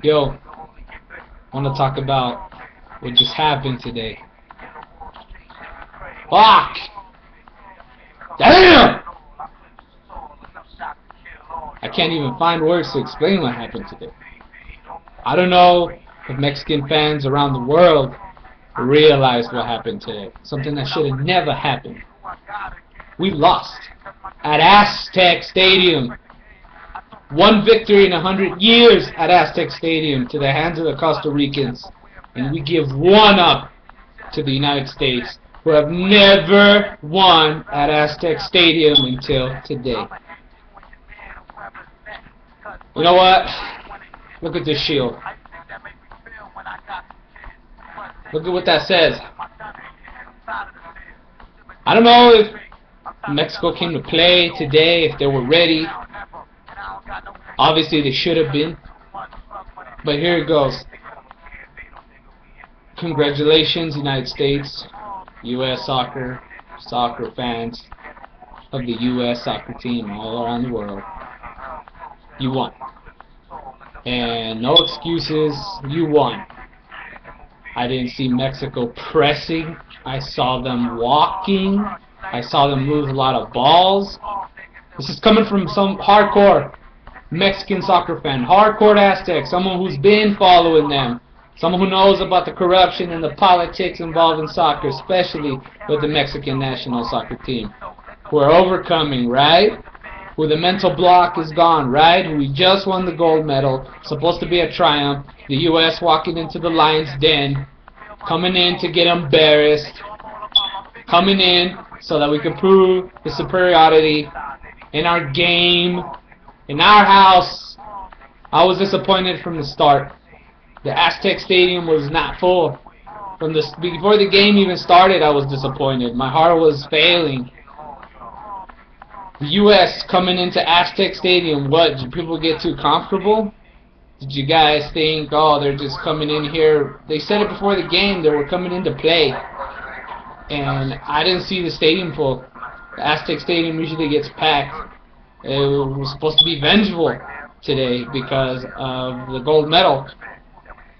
Yo, I want to talk about what just happened today. Fuck! Damn! I can't even find words to explain what happened today. I don't know if Mexican fans around the world realized what happened today. Something that should have never happened. We lost at AZTEC Stadium. One victory in 100 years at AZTEC Stadium to the hands of the Costa Ricans. And we give one up to the United States, who have never won at AZTEC Stadium until today. You know what? Look at this shield. Look at what that says. I don't know if Mexico came to play today, if they were ready. Obviously they should have been. But here it goes. Congratulations, United States, U.S. soccer fans of the U.S. soccer team all around the world. You won. And no excuses, you won. I didn't see Mexico pressing. I saw them walking. I saw them lose a lot of balls. This is coming from some hardcore Mexican soccer fan, hardcore Aztec, someone who's been following them, someone who knows about the corruption and the politics involved in soccer, especially with the Mexican national soccer team, who are overcoming, right? Who the mental block is gone, right? We just won the gold medal, supposed to be a triumph. The U.S. walking into the Lions' den, coming in to get embarrassed, coming in so that we can prove the superiority in our game, in our house. I was disappointed from the start. The AZTEC Stadium was not full. Before the game even started, I was disappointed. My heart was failing. The U.S. coming into AZTEC Stadium, what? Did people get too comfortable? Did you guys think, oh, they're just coming in here? They said it before the game, they were coming in to play. And I didn't see the stadium full. The AZTEC Stadium usually gets packed. It was supposed to be vengeful today because of the gold medal.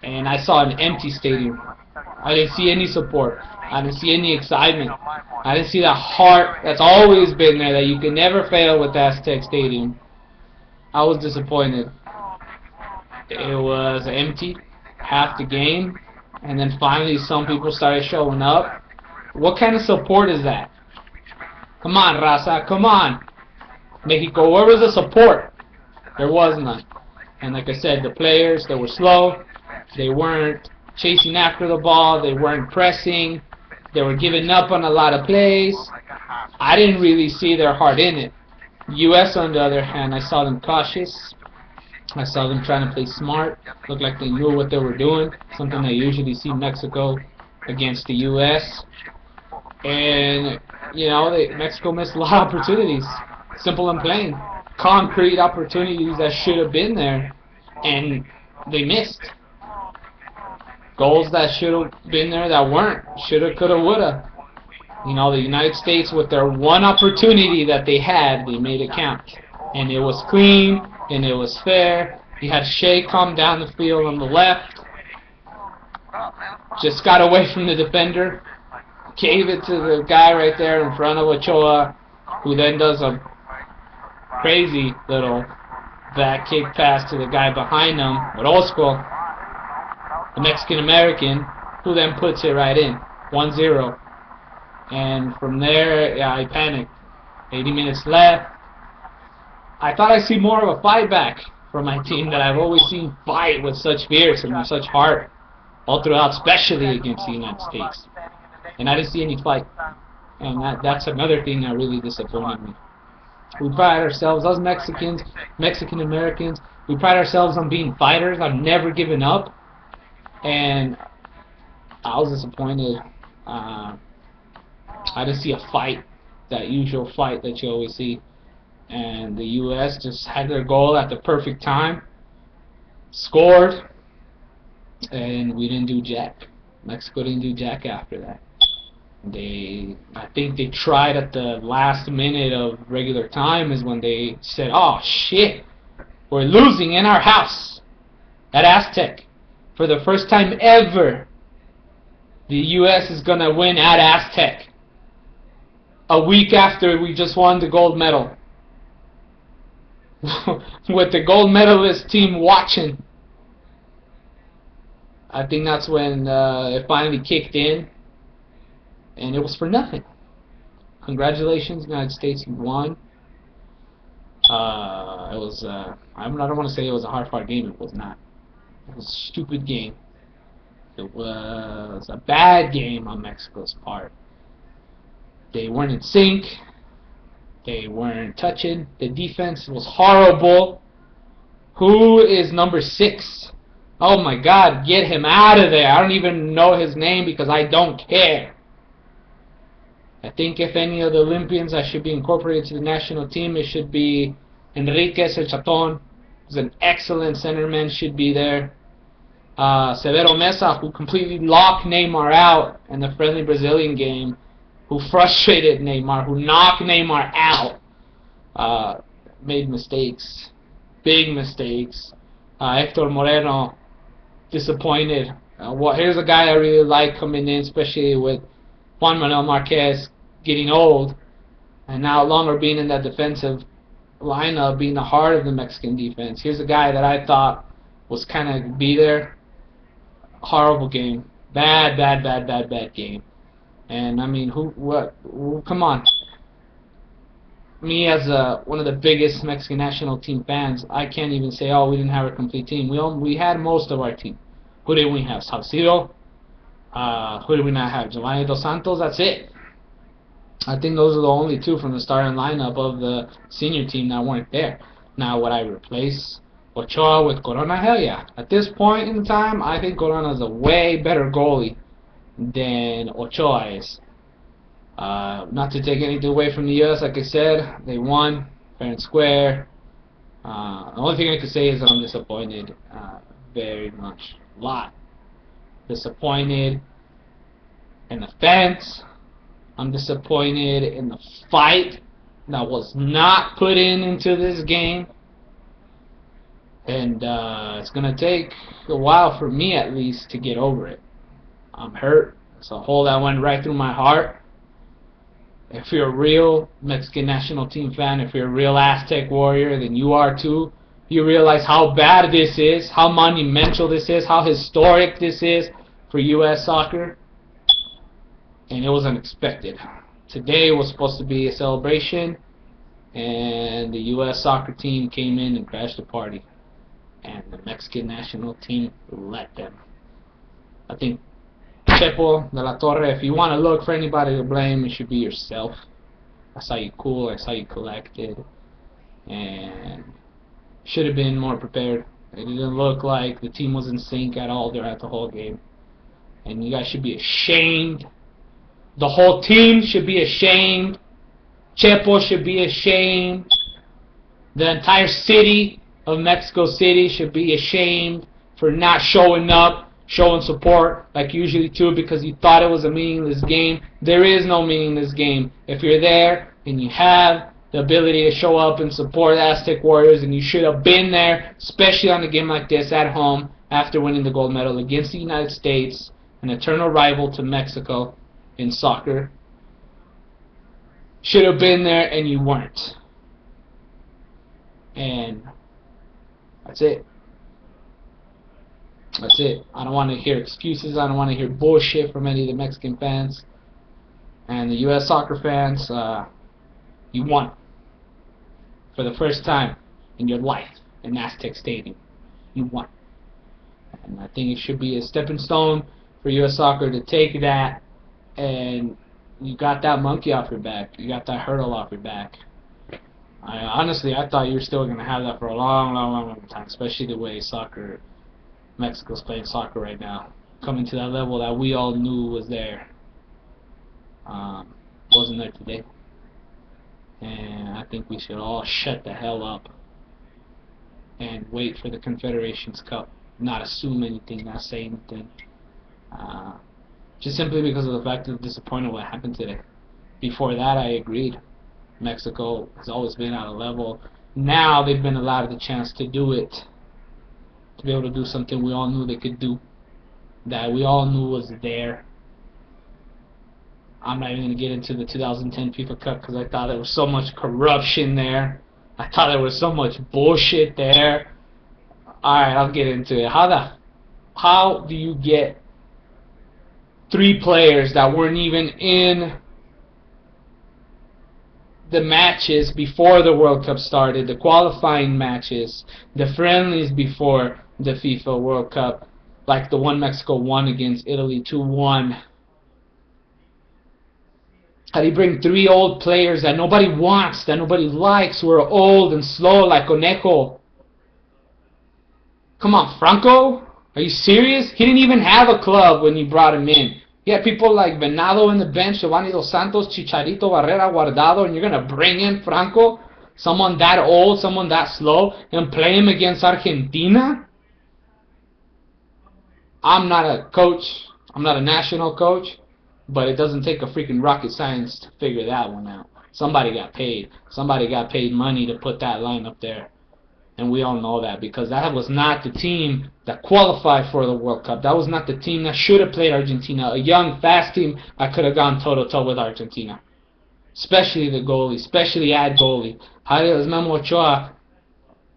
And I saw an empty stadium. I didn't see any support. I didn't see any excitement. I didn't see that heart that's always been there, that you can never fail with AZTEC Stadium. I was disappointed. It was empty half the game, and then finally some people started showing up. What kind of support is that? Come on, Raza, come on. Mexico, where was the support? There was none. And like I said, the players, they were slow. They weren't chasing after the ball. They weren't pressing. They were giving up on a lot of plays. I didn't really see their heart in it. U.S. on the other hand, I saw them cautious. I saw them trying to play smart. Looked like they knew what they were doing. Something I usually see Mexico against the U.S. And, you know, Mexico missed a lot of opportunities. Simple and plain. Concrete opportunities that should have been there. And they missed. Goals that should have been there that weren't. Shoulda, coulda, woulda. You know, the United States, with their one opportunity that they had, they made it count. And it was clean, and it was fair. You had Shea come down the field on the left. Just got away from the defender. Gave it to the guy right there in front of Ochoa, who then does a crazy little back kick pass to the guy behind him, Orozco, the Mexican-American, who then puts it right in, 1-0. And from there, yeah, I panicked. 80 minutes left. I thought I'd see more of a fight back from my team that I've always seen fight with such fierce and with such heart all throughout, especially against the United States. And I didn't see any fight. And that's another thing that really disappointed me. We pride ourselves, us Mexicans, Mexican-Americans, we pride ourselves on being fighters, on never giving up. And I was disappointed. I didn't see a fight, that usual fight that you always see. And the U.S. just had their goal at the perfect time, scored, and we didn't do jack. Mexico didn't do jack after that. I think they tried at the last minute of regular time is when they said, oh shit, we're losing in our house. at AZTEC. For the first time ever, the U.S. is going to win at AZTEC. A week after we just won the gold medal. With the gold medalist team watching. I think that's when it finally kicked in. And it was for nothing. Congratulations, United States, you won. It was, I don't want to say it was a hard-fought game. It was not. It was a stupid game. It was a bad game on Mexico's part. They weren't in sync. They weren't touching. The defense was horrible. Who is number 6? Oh my God, get him out of there. I don't even know his name because I don't care. I think if any of the Olympians that should be incorporated to the national team, it should be Enriquez El Chaton. He's an excellent centerman, should be there. Severo Mesa, who completely locked Neymar out in the friendly Brazilian game, who frustrated Neymar, who knocked Neymar out, made mistakes, big mistakes. Hector Moreno, disappointed. Here's a guy I really like coming in, especially with Juan Manuel Marquez getting old, and now longer being in that defensive lineup, being the heart of the Mexican defense. Here's a guy that I thought was kind of be there. Horrible game. Bad game. And I mean, come on. Me as one of the biggest Mexican national team fans, I can't even say, oh, we didn't have a complete team. We had most of our team. Who did we have? Salcido. Who did we not have? Giovanni Dos Santos. That's it. I think those are the only two from the starting lineup of the senior team that weren't there. Now, would I replace Ochoa with Corona? Hell yeah. At this point in time, I think Corona is a way better goalie than Ochoa is. Not to take anything away from the U.S., like I said, they won fair and square. The only thing I could say is that I'm disappointed, very much, a lot. Disappointed in the fans. I'm disappointed in the fight that was not put into this game. And it's going to take a while for me, at least, to get over it. I'm hurt. It's a hole that went right through my heart. If you're a real Mexican national team fan, if you're a real Aztec warrior, then you are too. You realize how bad this is, how monumental this is, how historic this is for U.S. soccer. And it was unexpected. Today was supposed to be a celebration, and the U.S. soccer team came in and crashed the party. And the Mexican national team let them. I think Chepo de la Torre, if you want to look for anybody to blame, it should be yourself. I saw you cool, I saw you collected, and should have been more prepared. It didn't look like the team was in sync at all throughout the whole game. And you guys should be ashamed. The whole team should be ashamed. Chepo should be ashamed. The entire city of Mexico City should be ashamed for not showing up, showing support like you usually do, because you thought it was a meaningless game. There is no meaningless game. If you're there and you have the ability to show up and support the Aztec Warriors, and you should have been there, especially on a game like this at home after winning the gold medal against the United States, an eternal rival to Mexico in soccer. Should have been there, and you weren't. And that's it. That's it. I don't want to hear excuses. I don't want to hear bullshit from any of the Mexican fans. And the U.S. soccer fans, you won. For the first time in your life in Aztec Stadium. You won. And I think it should be a stepping stone for U.S. soccer to take that, and you got that monkey off your back. You got that hurdle off your back. Honestly, I thought you were still going to have that for a long time, especially the way Mexico's playing soccer right now. Coming to that level that we all knew was there. Wasn't there today. And I think we should all shut the hell up and wait for the Confederations Cup. Not assume anything, not say anything. Just simply because of the fact of disappointing what happened today. Before that, I agreed. Mexico has always been at a level. Now they've been allowed the chance to do it. be able to do something we all knew they could do, that we all knew was there. I'm not even going to get into the 2010 FIFA Cup because I thought there was so much corruption there. I thought there was so much bullshit there. Alright, I'll get into it. How do you get 3 players that weren't even in the matches before the World Cup started, the qualifying matches, the friendlies before the FIFA World Cup, like the one Mexico won against Italy 2-1? How do you bring 3 old players that nobody wants, that nobody likes, who are old and slow like Conejo? Come on, Franco? Are you serious? He didn't even have a club when you brought him in. You had people like Venado in the bench, Giovanni Dos Santos, Chicharito, Barrera, Guardado, and you're going to bring in Franco? Someone that old, someone that slow, and play him against Argentina? I'm not a coach. I'm not a national coach. But it doesn't take a freaking rocket science to figure that one out. Somebody got paid. Somebody got paid money to put that line up there. And we all know that, because that was not the team that qualified for the World Cup. That was not the team that should have played Argentina. A young, fast team that could have gone toe-to-toe with Argentina. Especially the goalie. Especially at goalie. How does Memo Ochoa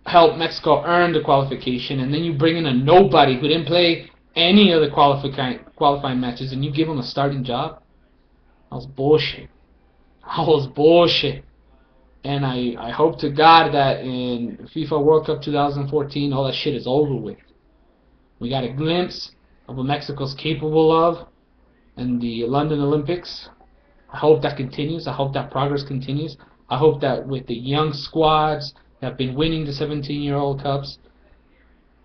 help Mexico earn the qualification, and then you bring in a nobody who didn't play any of the qualifying matches, and you give him a starting job? That was bullshit. That was bullshit. And I hope to God that in FIFA World Cup 2014 all that shit is over with. We got a glimpse of what Mexico's capable of in the London Olympics. I hope that continues. I hope that progress continues. I hope that with the young squads that have been winning the 17-year-old cups,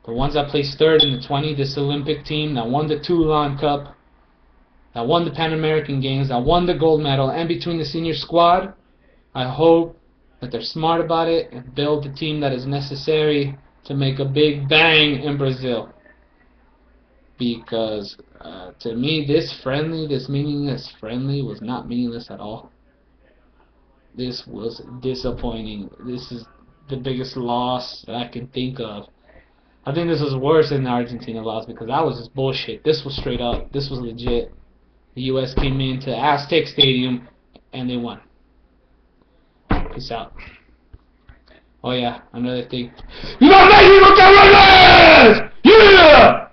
the ones that placed third in the 20, this Olympic team that won the Toulon Cup, that won the Pan American Games, that won the gold medal, and between the senior squad, I hope that they're smart about it and build the team that is necessary to make a big bang in Brazil. Because to me, this meaningless friendly was not meaningless at all. This was disappointing. This is the biggest loss that I can think of. I think this was worse than the Argentina loss, because that was just bullshit. This was straight up. This was legit. The U.S. came into AZTEC Stadium and they won. Peace out. Oh yeah, another thing. ¡Viva México, cabrones! Yeah!